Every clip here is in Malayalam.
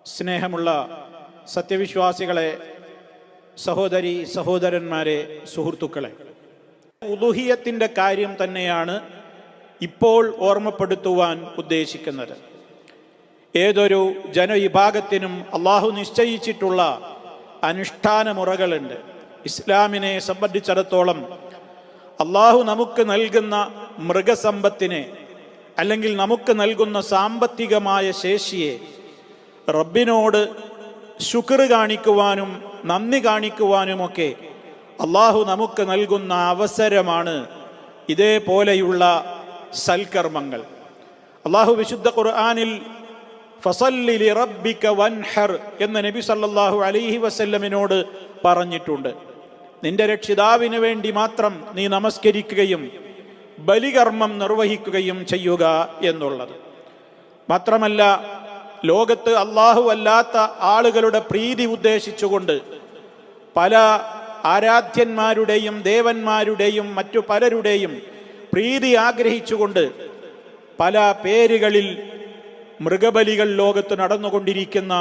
സ്നേഹമുള്ള സത്യവിശ്വാസികളെ, സഹോദരി സഹോദരന്മാരെ, സുഹൃത്തുക്കളെ, ഉലുഹിയത്തിൻ്റെ കാര്യം തന്നെയാണ് ഇപ്പോൾ ഓർമ്മപ്പെടുത്തുവാൻ ഉദ്ദേശിക്കുന്നത്. ഏതൊരു ജനവിഭാഗത്തിനും അള്ളാഹു നിശ്ചയിച്ചിട്ടുള്ള അനുഷ്ഠാന മുറകളുണ്ട്. ഇസ്ലാമിനെ സംബന്ധിച്ചിടത്തോളം അള്ളാഹു നമുക്ക് നൽകുന്ന മൃഗസമ്പത്തിനെ അല്ലെങ്കിൽ നമുക്ക് നൽകുന്ന സാമ്പത്തികമായ ശേഷിയെ റബ്ബിനോട് ശുക്ർ കാണിക്കുവാനും നന്ദി കാണിക്കുവാനുമൊക്കെ അള്ളാഹു നമുക്ക് നൽകുന്ന അവസരമാണ് ഇതേപോലെയുള്ള സൽക്കർമ്മങ്ങൾ. അള്ളാഹു വിശുദ്ധ ഖുർആനിൽ ഫസല്ലി ലിറബ്ബിക വൻഹർ എന്ന് നബി സല്ലല്ലാഹു അലൈഹി വസല്ലമിനോട് പറഞ്ഞിട്ടുണ്ട്. നിന്റെ രക്ഷിതാവിന് വേണ്ടി മാത്രം നീ നമസ്കരിക്കുകയും ബലികർമ്മം നിർവഹിക്കുകയും ചെയ്യുക എന്നുള്ളത്. മാത്രമല്ല, ലോകത്ത് അള്ളാഹു അല്ലാത്ത ആളുകളുടെ പ്രീതി ഉദ്ദേശിച്ചുകൊണ്ട് പല ആരാധ്യന്മാരുടെയും ദേവന്മാരുടെയും മറ്റു പലരുടെയും പ്രീതി ആഗ്രഹിച്ചുകൊണ്ട് പല പേരുകളിൽ മൃഗബലികൾ ലോകത്ത് നടന്നുകൊണ്ടിരിക്കുന്ന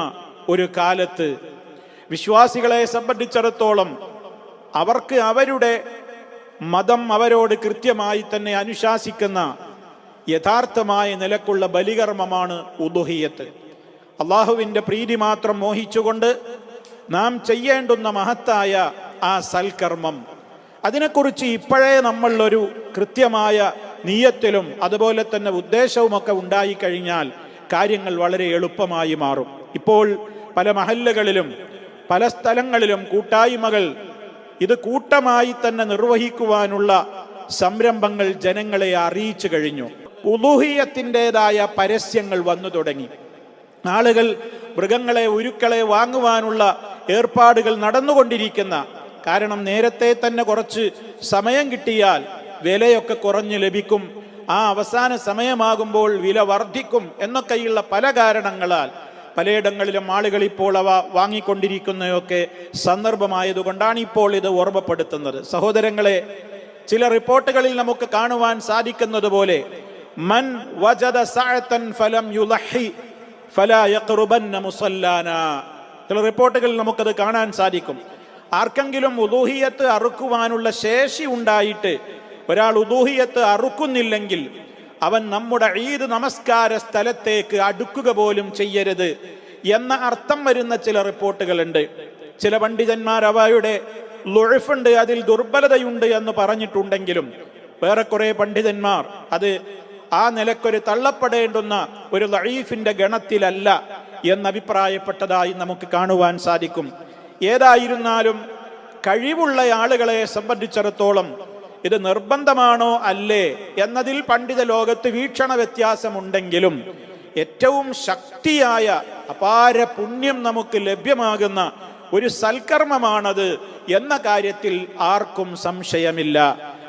ഒരു കാലത്ത് വിശ്വാസികളെ സംബന്ധിച്ചിടത്തോളം അവർക്ക് അവരുടെ മതം അവരോട് കൃത്യമായി തന്നെ അനുശാസിക്കുന്ന യഥാർത്ഥമായ നിലക്കുള്ള ബലികർമ്മമാണ് ഉദുഹിയത്ത്. അള്ളാഹുവിൻ്റെ പ്രീതി മാത്രം മോഹിച്ചുകൊണ്ട് നാം ചെയ്യേണ്ടുന്ന മഹത്തായ ആ സൽക്കർമ്മം, അതിനെക്കുറിച്ച് ഇപ്പോഴേ നമ്മളൊരു കൃത്യമായ നിയ്യത്തിലും അതുപോലെ തന്നെ ഉദ്ദേശവുമൊക്കെ ഉണ്ടായിക്കഴിഞ്ഞാൽ കാര്യങ്ങൾ വളരെ എളുപ്പമായി മാറും. ഇപ്പോൾ പല മഹല്ലുകളിലും പല സ്ഥലങ്ങളിലും കൂട്ടായ്മകൾ ഇത് കൂട്ടമായി തന്നെ നിർവഹിക്കുവാനുള്ള സംരംഭങ്ങൾ ജനങ്ങളെ അറിയിച്ചു കഴിഞ്ഞു. ഉലൂഹിയത്തിൻ്റെതായ പരസ്യങ്ങൾ വന്നു തുടങ്ങി. ആളുകൾ മൃഗങ്ങളെ, ഉരുക്കളെ വാങ്ങുവാനുള്ള ഏർപ്പാടുകൾ നടന്നുകൊണ്ടിരിക്കുന്ന കാരണം നേരത്തെ തന്നെ കുറച്ച് സമയം കിട്ടിയാൽ വിലയൊക്കെ കുറഞ്ഞു ലഭിക്കും, ആ അവസാന സമയമാകുമ്പോൾ വില വർദ്ധിക്കും എന്നൊക്കെയുള്ള പല കാരണങ്ങളാൽ പലയിടങ്ങളിലും ആളുകൾ ഇപ്പോൾ അവ വാങ്ങിക്കൊണ്ടിരിക്കുന്നതൊക്കെ സന്ദർഭമായതുകൊണ്ടാണ് ഇപ്പോൾ ഇത് ഓർമ്മപ്പെടുത്തുന്നത്. സഹോദരങ്ങളെ, ചില റിപ്പോർട്ടുകളിൽ നമുക്ക് കാണുവാൻ സാധിക്കുന്നത് പോലെ മൻ വജദ സഅതൻ ഫലം യുലഹി ഫലാ യഖ്റുബന്ന മുസല്ലാനാ, ചില റിപ്പോർട്ടുകളിൽ നമുക്കത് കാണാൻ സാധിക്കും. ആർക്കെങ്കിലും ഉദൂഹിയത്ത് അറുക്കുവാനുള്ള ശേഷി ഉണ്ടായിട്ട് ഒരാൾ ഉദൂഹിയത്ത് അറുക്കുന്നില്ലെങ്കിൽ അവൻ നമ്മുടെ ഈദ് നമസ്കാര സ്ഥലത്തേക്ക് അടുക്കുക പോലും ചെയ്യരുത് എന്ന അർത്ഥം വരുന്ന ചില റിപ്പോർട്ടുകളുണ്ട്. ചില പണ്ഡിതന്മാർ അവയുടെ ളുഅഫുണ്ട്, അതിൽ ദുർബലതയുണ്ട് എന്ന് പറഞ്ഞിട്ടുണ്ടെങ്കിലും വേറെ കുറെ പണ്ഡിതന്മാർ അത് ആ നിലക്കൊരു തള്ളപ്പെടേണ്ടുന്ന ഒരു ലഈഫിന്റെ ഗണത്തിലല്ല എന്നഭിപ്രായപ്പെട്ടതായി നമുക്ക് കാണുവാൻ സാധിക്കും. ഏതായിരുന്നാലും കഴിവുള്ള ആളുകളെ സംബന്ധിച്ചിടത്തോളം ഇത് നിർബന്ധമാണോ അല്ലേ എന്നതിൽ പണ്ഡിത ലോകത്ത് വീക്ഷണ വ്യത്യാസമുണ്ടെങ്കിലും ഏറ്റവും ശക്തിയായ അപാര പുണ്യം നമുക്ക് ലഭ്യമാകുന്ന ഒരു സൽക്കർമ്മമാണത് എന്ന കാര്യത്തിൽ ആർക്കും സംശയമില്ല.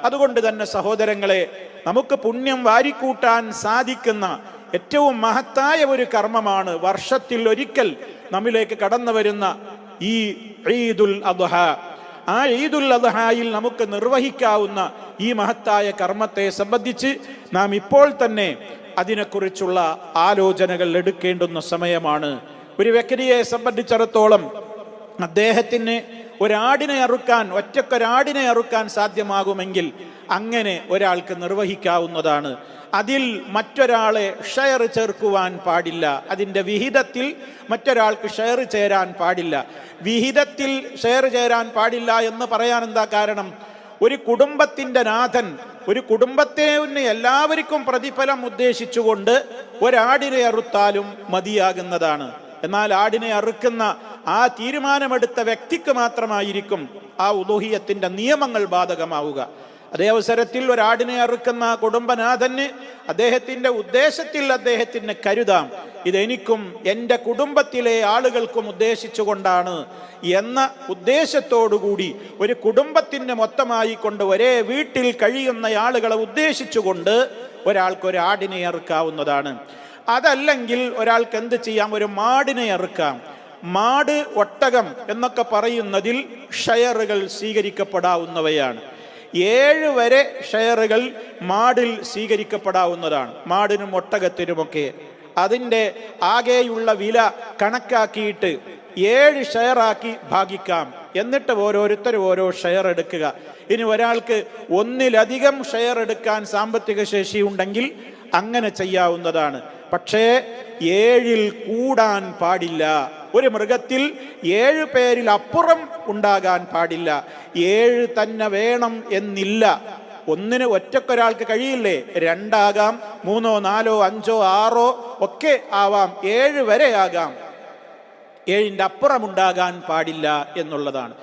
അതുകൊണ്ട് തന്നെ സഹോദരങ്ങളെ, നമുക്ക് പുണ്യം വാരിക്കൂട്ടാൻ സാധിക്കുന്ന ഏറ്റവും മഹത്തായ ഒരു കർമ്മമാണ് വർഷത്തിൽ ഒരിക്കൽ നമ്മിലേക്ക് കടന്നു വരുന്ന ഈ ഈദുൽ അദ്ഹ. ആ ഈദുൽ അദ്ഹായിൽ നമുക്ക് നിർവഹിക്കാവുന്ന ഈ മഹത്തായ കർമ്മത്തെ സംബന്ധിച്ച് നാം ഇപ്പോൾ തന്നെ അതിനെക്കുറിച്ചുള്ള ആലോചനകൾ എടുക്കേണ്ടുന്ന സമയമാണ്. ഒരു വ്യക്തിയെ സംബന്ധിച്ചിടത്തോളം അദ്ദേഹത്തിന് ഒരാടിനെ അറുക്കാൻ, ഒറ്റക്കൊരാടിനെ അറുക്കാൻ സാധ്യമാകുമെങ്കിൽ അങ്ങനെ ഒരാൾക്ക് നിർവഹിക്കാവുന്നതാണ്. അതിൽ മറ്റൊരാളെ ഷെയർ ചേർക്കുവാൻ പാടില്ല. അതിൻ്റെ വിഹിതത്തിൽ മറ്റൊരാൾക്ക് ഷെയർ ചേരാൻ പാടില്ല. വിഹിതത്തിൽ ഷെയർ ചേരാൻ പാടില്ല എന്ന് പറയാൻ എന്താ കാരണം? ഒരു കുടുംബത്തിൻ്റെ നാഥൻ ഒരു കുടുംബത്തെ എല്ലാവർക്കും പ്രതിഫലം ഉദ്ദേശിച്ചുകൊണ്ട് ഒരാടിനെ അറുത്താലും മതിയാകുന്നതാണ്. എന്നാൽ ആടിനെ അറുക്കുന്ന ആ തീരുമാനമെടുത്ത വ്യക്തിക്ക് മാത്രമായിരിക്കും ആ ഉലൂഹിയത്തിൻ്റെ നിയമങ്ങൾ ബാധകമാവുക. അതേ അവസരത്തിൽ ഒരാടിനെ അറുക്കുന്ന കുടുംബനാഥന് അദ്ദേഹത്തിൻ്റെ ഉദ്ദേശത്തിൽ അദ്ദേഹത്തിന് കരുതാം, ഇതെനിക്കും എൻ്റെ കുടുംബത്തിലെ ആളുകൾക്കും ഉദ്ദേശിച്ചുകൊണ്ടാണ് എന്ന ഉദ്ദേശത്തോടുകൂടി ഒരു കുടുംബത്തിന് മൊത്തമായി കൊണ്ട് ഒരേ വീട്ടിൽ കഴിയുന്ന ആളുകളെ ഉദ്ദേശിച്ചുകൊണ്ട് ഒരാൾക്ക് ഒരു ആടിനെ അറുക്കാവുന്നതാണ്. അതല്ലെങ്കിൽ ഒരാൾക്ക് എന്ത് ചെയ്യാം? ഒരു മാടിനെ അറുക്കാം. മാട്, ഒട്ടകം എന്നൊക്കെ പറയുന്നതിൽ ഷെയറുകൾ സ്വീകരിക്കപ്പെടാവുന്നവയാണ്. 7 വരെ ഷെയറുകൾ മാടിൽ സ്വീകരിക്കപ്പെടാവുന്നതാണ്, മാടിനും ഒട്ടകത്തിനുമൊക്കെ. അതിൻ്റെ ആകെയുള്ള വില കണക്കാക്കിയിട്ട് 7 ഷെയറാക്കി ഭാഗിക്കാം. എന്നിട്ട് ഓരോരുത്തരും ഓരോ ഷെയർ എടുക്കുക. ഇനി ഒരാൾക്ക് ഒന്നിലധികം ഷെയർ എടുക്കാൻ സാമ്പത്തിക ശേഷി ഉണ്ടെങ്കിൽ അങ്ങനെ ചെയ്യാവുന്നതാണ്. പക്ഷേ 7-ൽ കൂടാൻ പാടില്ല. ഒരു മൃഗത്തിൽ 7 പേരിൽ അപ്പുറം ഉണ്ടാകാൻ പാടില്ല. 7 തന്നെ വേണം എന്നില്ല. ഒന്നിന് ഒറ്റക്കൊരാൾക്ക് കഴിയില്ലേ? 2 ആകാം, 3, 4, 5, 6 ഒക്കെ ആവാം, 7 വരെ ആകാം. 7ൻ്റെ അപ്പുറം ഉണ്ടാകാൻ പാടില്ല എന്നുള്ളതാണ്.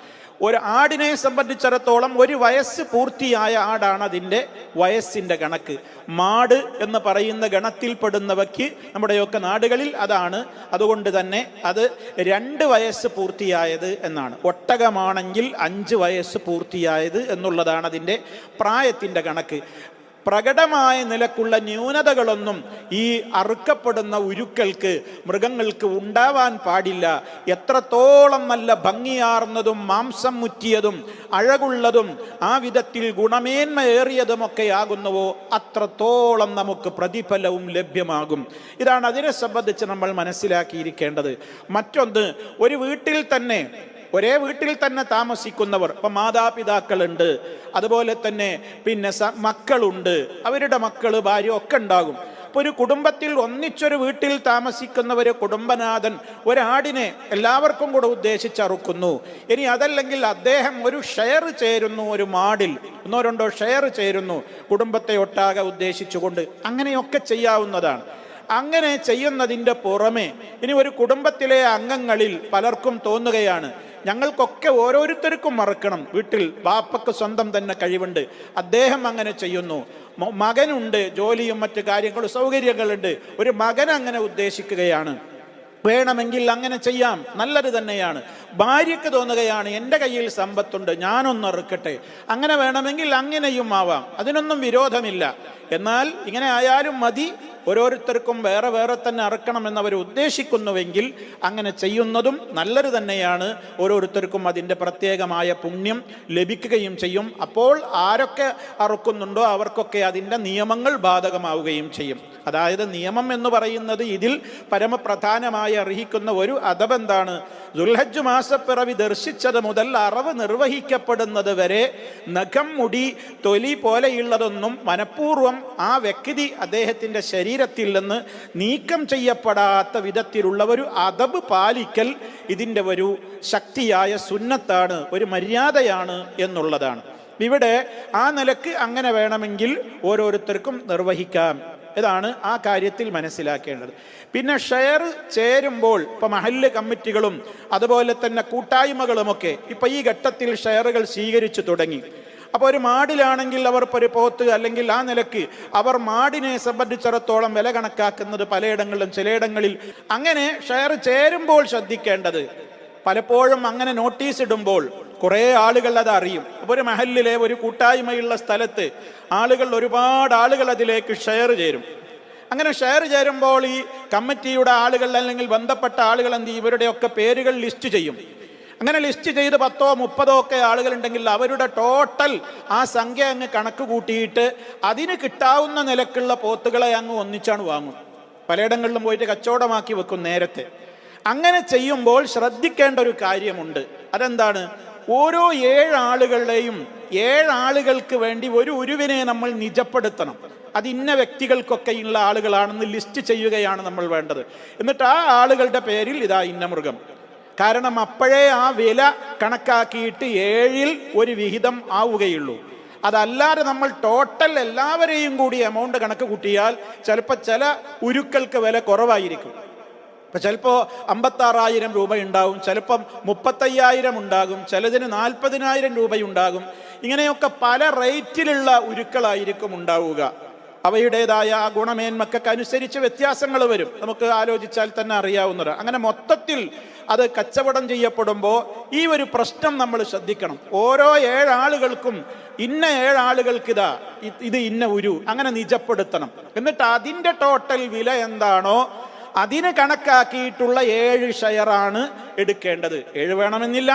ഒരു ആടിനെ സംബന്ധിച്ചിടത്തോളം 1 വയസ്സ് പൂർത്തിയായ ആടാണ് അതിൻ്റെ വയസ്സിൻ്റെ കണക്ക്. മാട് എന്ന് പറയുന്ന ഗണത്തിൽപ്പെടുന്നവയ്ക്ക് നമ്മുടെയൊക്കെ നാടുകളിൽ അതാണ്. അതുകൊണ്ട് തന്നെ അത് 2 വയസ്സ് പൂർത്തിയായത് എന്നാണ്. ഒട്ടകമാണെങ്കിൽ 5 വയസ്സ് പൂർത്തിയായത് എന്നുള്ളതാണ് അതിൻ്റെ പ്രായത്തിൻ്റെ കണക്ക്. പ്രകടമായ നിലക്കുള്ള ന്യൂനതകളൊന്നും ഈ അറുക്കപ്പെടുന്ന ഉരുക്കൾക്ക്, മൃഗങ്ങൾക്ക് ഉണ്ടാവാൻ പാടില്ല. എത്രത്തോളം നല്ല ഭംഗിയാർന്നതും മാംസം മുറ്റിയതും അഴകുള്ളതും ആ വിധത്തിൽ ഗുണമേന്മയേറിയതുമൊക്കെ ആകുന്നുവോ അത്രത്തോളം നമുക്ക് പ്രതിഫലവും ലഭ്യമാകും. ഇതാണ് അതിനെ സംബന്ധിച്ച് നമ്മൾ മനസ്സിലാക്കിയിരിക്കേണ്ടത്. മറ്റൊന്ന്, ഒരു വീട്ടിൽ തന്നെ, ഒരേ വീട്ടിൽ തന്നെ താമസിക്കുന്നവർ, ഇപ്പം മാതാപിതാക്കളുണ്ട്, അതുപോലെ തന്നെ പിന്നെ മക്കളുണ്ട്, അവരുടെ മക്കള്, ഭാര്യ ഒക്കെ ഉണ്ടാകും. അപ്പോൾ ഒരു കുടുംബത്തിൽ ഒന്നിച്ചൊരു വീട്ടിൽ താമസിക്കുന്നവർ, കുടുംബനാഥൻ ഒരാടിനെ എല്ലാവർക്കും കൂടെ ഉദ്ദേശിച്ചറുക്കുന്നു. ഇനി അതല്ലെങ്കിൽ അദ്ദേഹം ഒരു ഷെയർ ചേരുന്നു, ഒരു മാടിൽ 1-2 ഷെയർ ചേരുന്നു കുടുംബത്തെ ഒട്ടാകെ ഉദ്ദേശിച്ചുകൊണ്ട്, അങ്ങനെയൊക്കെ ചെയ്യാവുന്നതാണ്. അങ്ങനെ ചെയ്യുന്നതിൻ്റെ പുറമെ ഇനി ഒരു കുടുംബത്തിലെ അംഗങ്ങളിൽ പലർക്കും തോന്നുകയാണ്, ഞങ്ങൾക്കൊക്കെ ഓരോരുത്തർക്കും മറക്കണം, വീട്ടിൽ ബാപ്പക്ക് സ്വന്തം തന്നെ കഴിവുണ്ട്, അദ്ദേഹം അങ്ങനെ ചെയ്യുന്നു, മകനുണ്ട്, ജോലിയും മറ്റു കാര്യങ്ങളും സൗകര്യങ്ങളുണ്ട്, ഒരു മകൻ അങ്ങനെ ഉദ്ദേശിക്കുകയാണ്, വേണമെങ്കിൽ അങ്ങനെ ചെയ്യാം, നല്ലത് തന്നെയാണ്. ഭാര്യയ്ക്ക് തോന്നുകയാണ്, എൻ്റെ കയ്യിൽ സമ്പത്തുണ്ട്, ഞാനൊന്ന് ഇറക്കട്ടെ, അങ്ങനെ വേണമെങ്കിൽ അങ്ങനെയും ആവാം, അതിനൊന്നും വിരോധമില്ല. എന്നാൽ ഇങ്ങനെ ആയാലും മതി, ഓരോരുത്തർക്കും വേറെ വേറെ തന്നെ അറക്കണമെന്ന് അവർ ഉദ്ദേശിക്കുന്നുവെങ്കിൽ അങ്ങനെ ചെയ്യുന്നതും നല്ലത് തന്നെയാണ്. ഓരോരുത്തർക്കും അതിൻ്റെ പ്രത്യേകമായ പുണ്യം ലഭിക്കുകയും ചെയ്യും. അപ്പോൾ ആരൊക്കെ അറുക്കുന്നുണ്ടോ അവർക്കൊക്കെ അതിൻ്റെ നിയമങ്ങൾ ബാധകമാവുകയും ചെയ്യും. അതായത് നിയമം എന്ന് പറയുന്നത് ഇതിൽ പരമപ്രധാനമായി അർഹിക്കുന്ന ഒരു അദബ് എന്താണ്? ദുൽഹജ്ജ് മാസപ്പിറവി ദർശിച്ചത് മുതൽ അറവ് നിർവഹിക്കപ്പെടുന്നത് വരെ നഖം, മുടി, തൊലി പോലെയുള്ളതൊന്നും മനഃപൂർവ്വം ആ വ്യക്തി അദ്ദേഹത്തിൻ്റെ ശരീരത്തിൽ നിന്ന് നീക്കം ചെയ്യപ്പെടാത്ത വിധത്തിലുള്ള ഒരു അദബ് പാലിക്കൽ ഇതിൻ്റെ ഒരു ശക്തിയായ സുന്നത്താണ്, ഒരു മര്യാദയാണ് എന്നുള്ളതാണ്. ഇവിടെ ആ നിലക്ക് അങ്ങനെ വേണമെങ്കിൽ ഓരോരുത്തർക്കും നിർവഹിക്കാം. ഇതാണ് ആ കാര്യത്തിൽ മനസ്സിലാക്കേണ്ടത്. പിന്നെ ഷെയർ ചേരുമ്പോൾ ഇപ്പം മഹല്ല് കമ്മിറ്റികളും അതുപോലെ തന്നെ കൂട്ടായ്മകളുമൊക്കെ ഇപ്പം ഈ ഘട്ടത്തിൽ ഷെയറുകൾ സ്വീകരിച്ചു തുടങ്ങി. അപ്പോൾ ഒരു മാടിലാണെങ്കിൽ അവർ ഒരു പോത്ത് അല്ലെങ്കിൽ ആ നിലക്ക് അവർ മാടിനെ സംബന്ധിച്ചിടത്തോളം വില കണക്കാക്കുന്നത് പലയിടങ്ങളിലും, ചിലയിടങ്ങളിൽ അങ്ങനെ ഷെയർ ചേരുമ്പോൾ ശ്രദ്ധിക്കേണ്ടത്, പലപ്പോഴും അങ്ങനെ നോട്ടീസ് ഇടുമ്പോൾ കുറേ ആളുകൾ അത് അറിയും. അപ്പോൾ ഒരു മഹല്ലിലെ ഒരു കൂട്ടായ്മയുള്ള സ്ഥലത്ത് ഒരുപാട് ആളുകൾ അതിലേക്ക് ഷെയർ ചേരും. അങ്ങനെ ഷെയർ ചേരുമ്പോൾ ഈ കമ്മിറ്റിയുടെ ആളുകൾ അല്ലെങ്കിൽ ബന്ധപ്പെട്ട ആളുകൾ എന്ത് ചെയ്യും? ഇവരുടെയൊക്കെ പേരുകൾ ലിസ്റ്റ് ചെയ്യും. അങ്ങനെ ലിസ്റ്റ് ചെയ്ത് 10ഓ 30ഓ ഒക്കെ ആളുകളുണ്ടെങ്കിൽ അവരുടെ ടോട്ടൽ ആ സംഖ്യ അങ്ങ് കണക്ക് കൂട്ടിയിട്ട് അതിന് കിട്ടാവുന്ന നിലക്കുള്ള പോത്തുകളെ അങ്ങ് ഒന്നിച്ചാണ് വാങ്ങും. പലയിടങ്ങളിലും പോയിട്ട് കച്ചവടമാക്കി വെക്കും നേരത്തെ. അങ്ങനെ ചെയ്യുമ്പോൾ ശ്രദ്ധിക്കേണ്ട ഒരു കാര്യമുണ്ട്. അതെന്താണ്? ഓരോ 7 ആളുകളുടെയും 7 ആളുകൾക്ക് വേണ്ടി ഒരു ഉരുവിനെ നമ്മൾ നിജപ്പെടുത്തണം. അത് ഇന്ന വ്യക്തികൾക്കൊക്കെയുള്ള ആളുകളാണെന്ന് ലിസ്റ്റ് ചെയ്യുകയാണ് നമ്മൾ വേണ്ടത്. എന്നിട്ട് ആ ആളുകളുടെ പേരിൽ ഇതാ ഇന്ന മൃഗം. കാരണം അപ്പോഴേ ആ വില കണക്കാക്കിയിട്ട് 7-ൽ ഒരു വിഹിതം ആവുകയുള്ളൂ. അതല്ലാതെ നമ്മൾ ടോട്ടൽ എല്ലാവരെയും കൂടി എമൗണ്ട് കണക്ക് കൂട്ടിയാൽ ചിലപ്പോൾ ചില ഉരുക്കൾക്ക് വില കുറവായിരിക്കും. ഇപ്പം ചിലപ്പോൾ 56,000 രൂപ ഉണ്ടാകും, ചിലപ്പം 35,000 ഉണ്ടാകും, ചിലതിന് 40,000 രൂപയുണ്ടാകും. ഇങ്ങനെയൊക്കെ പല റേറ്റിലുള്ള ഉരുക്കളായിരിക്കും ഉണ്ടാവുക. അവയുടേതായ ആ ഗുണമേന്മക്കൊക്കെ അനുസരിച്ച് വ്യത്യാസങ്ങൾ വരും. നമുക്ക് ആലോചിച്ചാൽ തന്നെ അറിയാവുന്നതാണ്. അങ്ങനെ മൊത്തത്തിൽ അത് കച്ചവടം ചെയ്യപ്പെടുമ്പോൾ ഈ ഒരു പ്രശ്നം നമ്മൾ ശ്രദ്ധിക്കണം. ഓരോ 7 ആളുകൾക്കും ഇന്ന 7 ആളുകൾക്ക് ഇത് ഇന്ന ഉരു അങ്ങനെ നിജപ്പെടുത്തണം. എന്നിട്ട് അതിൻ്റെ ടോട്ടൽ വില എന്താണോ അതിന് കണക്കാക്കിയിട്ടുള്ള 7 ഷെയറാണ് എടുക്കേണ്ടത്. 7 വേണമെന്നില്ല.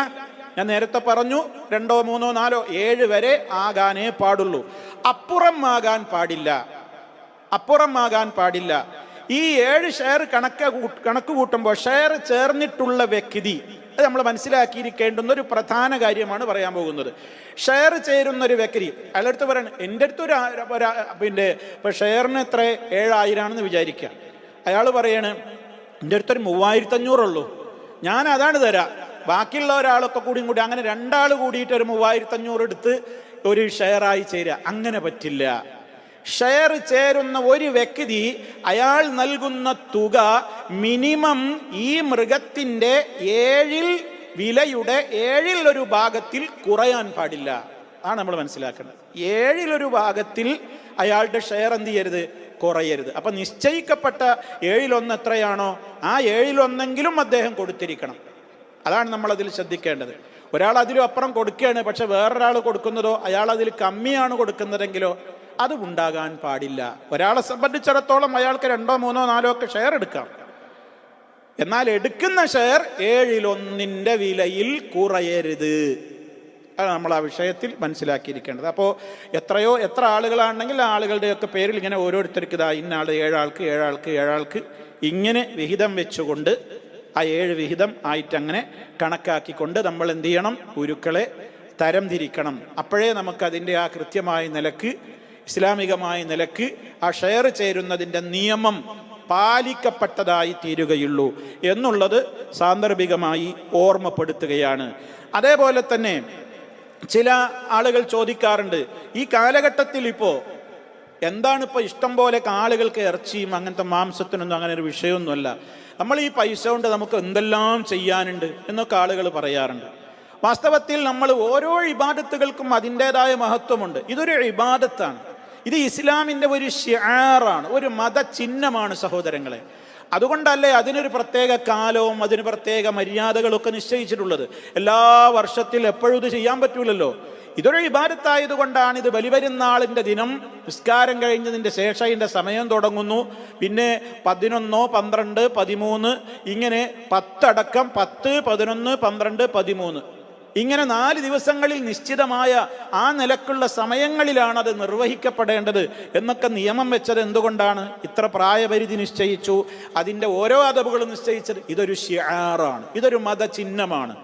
ഞാൻ നേരത്തെ പറഞ്ഞു 2, 3, 4, 7 വരെ ആകാനേ പാടുള്ളൂ. അപ്പുറം ആകാൻ പാടില്ല. ഈ 7 ഷെയർ കണക്ക് കൂട്ടുമ്പോൾ ഷെയർ ചേർന്നിട്ടുള്ള വ്യക്തി, അത് നമ്മൾ മനസ്സിലാക്കിയിരിക്കേണ്ടുന്ന ഒരു പ്രധാന കാര്യമാണ് പറയാൻ പോകുന്നത്. ഷെയർ ചേരുന്ന ഒരു വ്യക്തി അയാളടുത്ത് പറയണം, എൻ്റെ അടുത്ത് പിന്നെ ഇപ്പം ഷെയറിന് എത്ര 7,000 വിചാരിക്കുക. അയാൾ പറയാണ് എൻ്റെ അടുത്തൊരു 3,500 ഉള്ളൂ, ഞാൻ അതാണ് തരാം, ബാക്കിയുള്ള ഒരാളൊക്കെ കൂടി അങ്ങനെ 2 ആൾ കൂടിയിട്ട് ഒരു 3,500 എടുത്ത് ഒരു ഷെയറായി ചേരുക. അങ്ങനെ പറ്റില്ല. ഷെയർ ചേരുന്ന ഒരു വ്യക്തി അയാൾ നൽകുന്ന തുക മിനിമം ഈ മൃഗത്തിൻ്റെ വിലയുടെ 1/7 ഭാഗത്തിൽ കുറയാൻ പാടില്ല. ആണ് നമ്മൾ മനസ്സിലാക്കേണ്ടത്. 1/7 ഭാഗത്തിൽ അയാളുടെ ഷെയർ എന്ത് ചെയ്യരുത്, കുറയരുത്. അപ്പൊ നിശ്ചയിക്കപ്പെട്ട 1/7 എത്രയാണോ ആ 1/7 അദ്ദേഹം കൊടുത്തിരിക്കണം. അതാണ് നമ്മൾ അതിൽ ശ്രദ്ധിക്കേണ്ടത്. ഒരാൾ അതിലും അപ്പുറം കൊടുക്കുകയാണ്, പക്ഷെ വേറൊരാൾ കൊടുക്കുന്നതോ അയാൾ അതിൽ കമ്മിയാണ് കൊടുക്കുന്നതെങ്കിലോ അത് ഉണ്ടാകാൻ പാടില്ല. ഒരാളെ സംബന്ധിച്ചിടത്തോളം അയാൾക്ക് 2, 3, 4 ഒക്കെ ഷെയർ എടുക്കാം. എന്നാൽ എടുക്കുന്ന ഷെയർ 1/7 വിലയിൽ കുറയരുത്. അത് നമ്മൾ ആ വിഷയത്തിൽ മനസ്സിലാക്കിയിരിക്കേണ്ടത്. അപ്പോൾ എത്ര ആളുകളാണെങ്കിൽ ആ ആളുകളുടെയൊക്കെ പേരിൽ ഇങ്ങനെ ഓരോരുത്തർക്ക് ഇന്ന ആൾ 7 ആൾക്ക് ഇങ്ങനെ വിഹിതം വെച്ചുകൊണ്ട് ആ 7 വിഹിതം ആയിട്ട് അങ്ങനെ കണക്കാക്കിക്കൊണ്ട് നമ്മൾ എന്ത് ചെയ്യണം, ഉരുക്കളെ തരംതിരിക്കണം. അപ്പോഴേ നമുക്കതിൻ്റെ ആ കൃത്യമായ നിലക്ക്, ഇസ്ലാമികമായ നിലക്ക് ആ ഷെയർ ചേരുന്നതിൻ്റെ നിയമം പാലിക്കപ്പെട്ടതായി തീരുകയുള്ളൂ എന്നുള്ളത് സാന്ദർഭികമായി ഓർമ്മപ്പെടുത്തുകയാണ്. അതേപോലെ തന്നെ ചില ആളുകൾ ചോദിക്കാറുണ്ട്, ഈ കാലഘട്ടത്തിൽ ഇപ്പോൾ എന്താണ് ഇഷ്ടം പോലെ ആളുകൾക്ക് ഇറച്ചിയും അങ്ങനത്തെ മാംസത്തിനൊന്നും അങ്ങനെ ഒരു വിഷയമൊന്നുമല്ല, നമ്മൾ ഈ പൈസ കൊണ്ട് നമുക്ക് എന്തെല്ലാം ചെയ്യാനുണ്ട് എന്നൊക്കെ ആളുകൾ പറയാറുണ്ട്. വാസ്തവത്തിൽ നമ്മൾ ഓരോ ഇബാദത്തുകൾക്കും അതിൻ്റെതായ മഹത്വമുണ്ട്. ഇതൊരു ഇബാദത്താണ്. ഇത് ഇസ്ലാമിൻ്റെ ഒരു ശിആറാണ്, ഒരു മതചിഹ്നമാണ് സഹോദരങ്ങളെ. അതുകൊണ്ടല്ലേ അതിനൊരു പ്രത്യേക കാലവും അതിന് പ്രത്യേക മര്യാദകളൊക്കെ നിശ്ചയിച്ചിട്ടുള്ളത്. എല്ലാ വർഷത്തിൽ എപ്പോഴും ഇത് ചെയ്യാൻ പറ്റൂലല്ലോ. ഇതൊരു ഇബാദത്തായതുകൊണ്ടാണ്. ഇത് ബലിപെരുന്നാളിൻ്റെ ദിനം നിസ്കാരം കഴിഞ്ഞതിൻ്റെ ശേഷം ഇതിൻ്റെ സമയം തുടങ്ങുന്നു. പിന്നെ 11, 12, 13 ഇങ്ങനെ 10 അടക്കം 10, 11, 12, 13 ഇങ്ങനെ 4 ദിവസങ്ങളിൽ നിശ്ചിതമായ ആ നിലക്കുള്ള സമയങ്ങളിലാണ് അത് നിർവഹിക്കപ്പെടേണ്ടത് എന്നൊക്കെ നിയമം വെച്ചത് എന്തുകൊണ്ടാണ്? ഇത്ര പ്രായപരിധി നിശ്ചയിച്ചു, അതിൻ്റെ ഓരോ അദബുകളും നിശ്ചയിച്ചത്. ഇതൊരു ശിആറാണ്, ഇതൊരു മതചിഹ്നമാണ്,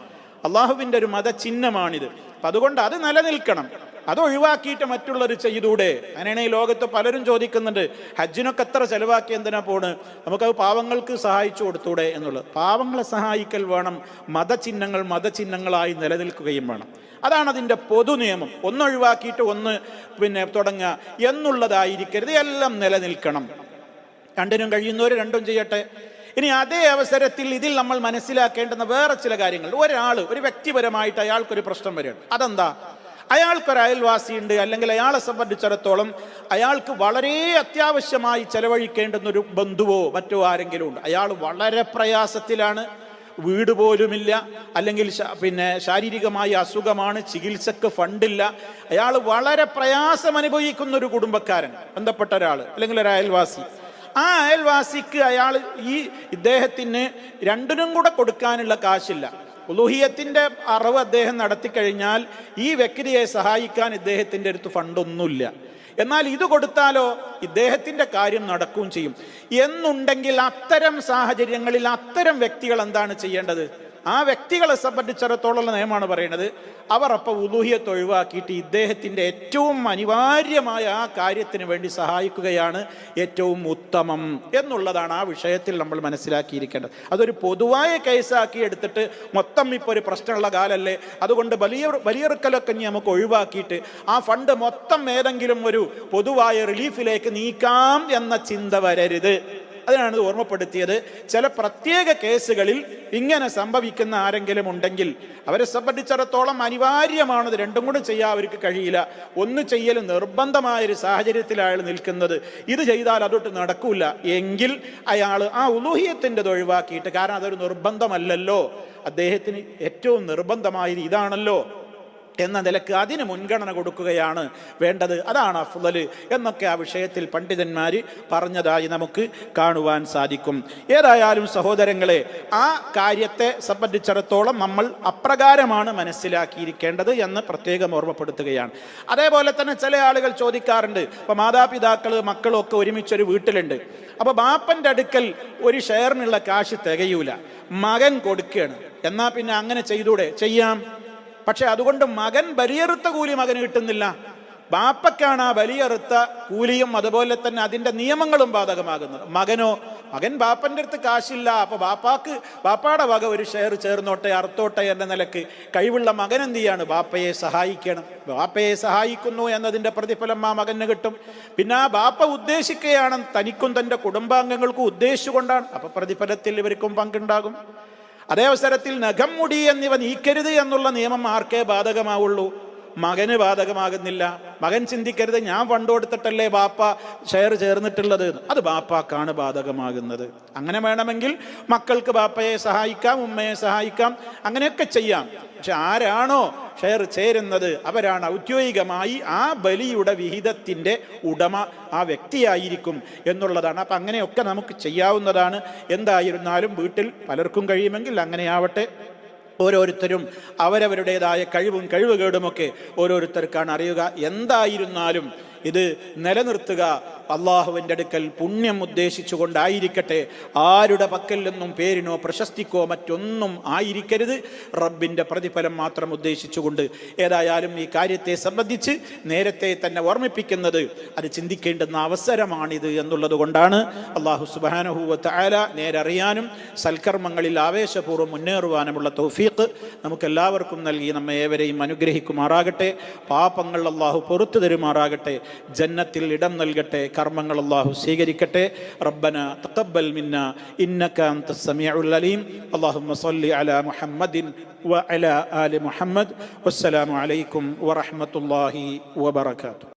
അള്ളാഹുവിൻ്റെ ഒരു മതചിഹ്നമാണിത്. അപ്പം അതുകൊണ്ട് അത് നിലനിൽക്കണം. അത് ഒഴിവാക്കിയിട്ട് മറ്റുള്ളവർ ചെയ്തൂടെ? അങ്ങനെയാണ് ഈ ലോകത്ത് പലരും ചോദിക്കുന്നുണ്ട്, ഹജ്ജിനൊക്കെ എത്ര ചെലവാക്കി എന്തിനാ പോണ്, നമുക്കത് പാവങ്ങൾക്ക് സഹായിച്ചു കൊടുത്തൂടെ എന്നുള്ളത്. പാവങ്ങളെ സഹായിക്കൽ വേണം, മതചിഹ്നങ്ങളായി നിലനിൽക്കുകയും വേണം. അതാണ് അതിൻ്റെ പൊതു നിയമം. ഒന്നൊഴിവാക്കിയിട്ട് ഒന്ന് തുടങ്ങുക എന്നുള്ളതായിരിക്കരുത്. എല്ലാം നിലനിൽക്കണം. രണ്ടിനും കഴിയുന്നവർ രണ്ടും ചെയ്യട്ടെ. ഇനി അതേ അവസരത്തിൽ ഇതിൽ നമ്മൾ മനസ്സിലാക്കേണ്ടുന്ന വേറെ ചില കാര്യങ്ങൾ. ഒരു വ്യക്തിപരമായിട്ട് അയാൾക്കൊരു പ്രശ്നം വരികയാണ്. അതെന്താ? അയാൾക്കൊരു അയൽവാസിയുണ്ട്, അല്ലെങ്കിൽ അയാളെ സംബന്ധിച്ചിടത്തോളം അയാൾക്ക് വളരെ അത്യാവശ്യമായി ചെലവഴിക്കേണ്ടുന്നൊരു ബന്ധുവോ മറ്റോ ആരെങ്കിലും ഉണ്ട്. അയാൾ വളരെ പ്രയാസത്തിലാണ്, വീട് പോലുമില്ല, അല്ലെങ്കിൽ ശാരീരികമായ അസുഖമാണ്, ചികിത്സക്ക് ഫണ്ടില്ല. അയാൾ വളരെ പ്രയാസം അനുഭവിക്കുന്ന ഒരു കുടുംബക്കാരൻ, ബന്ധപ്പെട്ട ഒരാൾ, അല്ലെങ്കിൽ ഒരു അയൽവാസി. ആ അയൽവാസിക്ക് ഇദ്ദേഹത്തിന് രണ്ടിനും കൂടെ കൊടുക്കാനുള്ള കാശില്ല. ഉലൂഹിയത്തിൻ്റെ അറിവ് അദ്ദേഹം നടത്തിക്കഴിഞ്ഞാൽ ഈ വ്യക്തിയെ സഹായിക്കാൻ ഇദ്ദേഹത്തിൻ്റെ അടുത്ത് ഫണ്ടൊന്നുമില്ല. എന്നാൽ ഇത് കൊടുത്താലോ ഇദ്ദേഹത്തിൻ്റെ കാര്യം നടക്കുകയും ചെയ്യും എന്നുണ്ടെങ്കിൽ അത്തരം സാഹചര്യങ്ങളിൽ അത്തരം വ്യക്തികൾ എന്താണ് ചെയ്യേണ്ടത്? ആ വ്യക്തികളെ സംബന്ധിച്ചിടത്തോളം നിയമമാണ് പറയുന്നത്, അവർ അപ്പോൾ ഉലൂഹിയത്ത് ഒഴിവാക്കിയിട്ട് ഇദ്ദേഹത്തിൻ്റെ ഏറ്റവും അനിവാര്യമായ ആ കാര്യത്തിന് വേണ്ടി സഹായിക്കുകയാണ് ഏറ്റവും ഉത്തമം എന്നുള്ളതാണ് ആ വിഷയത്തിൽ നമ്മൾ മനസ്സിലാക്കിയിരിക്കേണ്ടത്. അതൊരു പൊതുവായ കേസാക്കി എടുത്തിട്ട് മൊത്തം ഇപ്പോൾ ഒരു പ്രശ്നമുള്ള കാലല്ലേ, അതുകൊണ്ട് വലിയെറുക്കലൊക്കെ നമുക്ക് ഒഴിവാക്കിയിട്ട് ആ ഫണ്ട് മൊത്തം ഏതെങ്കിലും ഒരു പൊതുവായ റിലീഫിലേക്ക് നീക്കാം എന്ന ചിന്ത വരരുത്. അതിനാണ് ഇത് ഓർമ്മപ്പെടുത്തിയത്. ചില പ്രത്യേക കേസുകളിൽ ഇങ്ങനെ സംഭവിക്കുന്ന ആരെങ്കിലും ഉണ്ടെങ്കിൽ അവരെ സംബന്ധിച്ചിടത്തോളം അനിവാര്യമാണത്. രണ്ടും കൂടെ ചെയ്യാൻ അവർക്ക് കഴിയില്ല. ഒന്ന് ചെയ്യൽ നിർബന്ധമായൊരു സാഹചര്യത്തിൽ അയാൾ നിൽക്കുന്നത്, ഇത് ചെയ്താൽ അതൊട്ട് നടക്കൂല എങ്കിൽ അയാൾ ആ ഉലൂഹിയത്തിൻ്റെ ഒഴിവാക്കിയിട്ട്, കാരണം അതൊരു നിർബന്ധമല്ലല്ലോ, അദ്ദേഹത്തിന് ഏറ്റവും നിർബന്ധമായത് ഇതാണല്ലോ, എന്ന നിലക്ക് അതിന് മുൻഗണന കൊടുക്കുകയാണ് വേണ്ടത്. അതാണ് അഫ്ളൽ എന്നൊക്കെ ആ വിഷയത്തിൽ പണ്ഡിതന്മാർ പറഞ്ഞതായി നമുക്ക് കാണുവാൻ സാധിക്കും. ഏതായാലും സഹോദരങ്ങളെ, ആ കാര്യത്തെ സംബന്ധിച്ചിടത്തോളം നമ്മൾ അപ്രകാരമാണ് മനസ്സിലാക്കിയിരിക്കേണ്ടത് എന്ന് പ്രത്യേകം ഓർമ്മപ്പെടുത്തുകയാണ്. അതേപോലെ തന്നെ ചില ആളുകൾ ചോദിക്കാറുണ്ട്, ഇപ്പോൾ മാതാപിതാക്കൾ മക്കളും ഒക്കെ ഒരുമിച്ചൊരു വീട്ടിലുണ്ട്. അപ്പോൾ ബാപ്പൻ്റെ അടുക്കൽ ഒരു ഷെയറിനുള്ള കാശ് തികയൂല, മകൻ കൊടുക്കുകയാണ്. എന്നാൽ പിന്നെ അങ്ങനെ ചെയ്തൂടെ? ചെയ്യാം. പക്ഷെ അതുകൊണ്ട് മകൻ ബലിയെറുത്ത കൂലി മകന് കിട്ടുന്നില്ല. ബാപ്പയ്ക്കാണ് ആ ബലിയെറുത്ത കൂലിയും അതുപോലെ തന്നെ അതിൻ്റെ നിയമങ്ങളും ബാധകമാകുന്നത്. മകൻ ബാപ്പൻ്റെ അടുത്ത് കാശില്ല, അപ്പോൾ ബാപ്പാടെ വക ഒരു ഷെയർ ചേർന്നോട്ടെ, അറുത്തോട്ടെ എന്ന നിലക്ക് കഴിവുള്ള മകൻ എന്ത് ചെയ്യാണ്? ബാപ്പയെ സഹായിക്കണം. ബാപ്പയെ സഹായിക്കുന്നു എന്നതിൻ്റെ പ്രതിഫലം ആ മകന് കിട്ടും. പിന്നെ ആ ബാപ്പ ഉദ്ദേശിക്കുകയാണ് തനിക്കും തൻ്റെ കുടുംബാംഗങ്ങൾക്കും ഉദ്ദേശിച്ചുകൊണ്ടാണ്, അപ്പോൾ പ്രതിഫലത്തിൽ ഇവർക്കും പങ്കുണ്ടാകും. അതേ അവസരത്തിൽ നഖം മുടി എന്നിവ നീക്കരുത് എന്നുള്ള നിയമം ആർക്കേ ബാധകമാവുള്ളൂ? മകന് ബാധകമാകുന്നില്ല. മകൻ ചിന്തിക്കരുത് ഞാൻ ഫണ്ട് കൊടുത്തിട്ടല്ലേ ബാപ്പ ഷെയർ ചേർന്നിട്ടുള്ളത്, അത് ബാപ്പാക്കാണ് ബാധകമാകുന്നത്. അങ്ങനെ വേണമെങ്കിൽ മക്കൾക്ക് ബാപ്പയെ സഹായിക്കാം, ഉമ്മയെ സഹായിക്കാം, അങ്ങനെയൊക്കെ ചെയ്യാം. പക്ഷെ ആരാണോ ഷെയർ ചേരുന്നത് അവരാണ് ഔദ്യോഗികമായി ആ ബലിയുടെ വിഹിതത്തിൻ്റെ ഉടമ, ആ വ്യക്തിയായിരിക്കും എന്നുള്ളതാണ്. അപ്പം അങ്ങനെയൊക്കെ നമുക്ക് ചെയ്യാവുന്നതാണ്. എന്തായിരുന്നാലും വീട്ടിൽ പലർക്കും കഴിയുമെങ്കിൽ അങ്ങനെയാവട്ടെ. ഓരോരുത്തരും അവരവരുടേതായ കഴിവും കഴിവുകേടുമൊക്കെ ഓരോരുത്തർക്കാണ് അറിയുക. എന്തായിരുന്നാലും ഇത് നിലനിർത്തുക അള്ളാഹുവിൻ്റെ അടുക്കൽ പുണ്യം ഉദ്ദേശിച്ചുകൊണ്ടായിരിക്കട്ടെ. ആരുടെ പക്കൽ നിന്നും പേരിനോ പ്രശസ്തിക്കോ മറ്റൊന്നും ആയിരിക്കരുത്, റബ്ബിൻ്റെ പ്രതിഫലം മാത്രം ഉദ്ദേശിച്ചുകൊണ്ട്. ഏതായാലും ഈ കാര്യത്തെ സംബന്ധിച്ച് നേരത്തെ തന്നെ ഓർമ്മിപ്പിക്കുന്നത് അത് ചിന്തിക്കേണ്ടുന്ന അവസരമാണിത് എന്നുള്ളത് കൊണ്ടാണ്. അള്ളാഹു സുബ്ഹാനഹു വ തആല നേരറിയാനും സൽക്കർമ്മങ്ങളിൽ ആവേശപൂർവ്വം മുന്നേറുവാനുമുള്ള തൗഫീഖ് നമുക്കെല്ലാവർക്കും നൽകി നമ്മെ ഏവരെയും അനുഗ്രഹിക്കുമാറാകട്ടെ. പാപങ്ങൾ അള്ളാഹു പുറത്തു തരുമാറാകട്ടെ. ജന്നത്തിൽ ഇടം നൽകട്ടെ. കർമ്മങ്ങൾ അല്ലാഹു സ്വീകരിക്കട്ടെ. റബ്ബന തഖബ്ബൽ മിന്നാ ഇന്നക അൻതസ് സമീഉൽ അലീം. അല്ലാഹുമ്മ സ്വല്ലി അലാ മുഹമ്മദിൻ വഅലാ ആലി മുഹമ്മദ്. വസ്സലാമു അലൈക്കും വറഹ്മത്തുള്ളാഹി വബറകാതുഹു.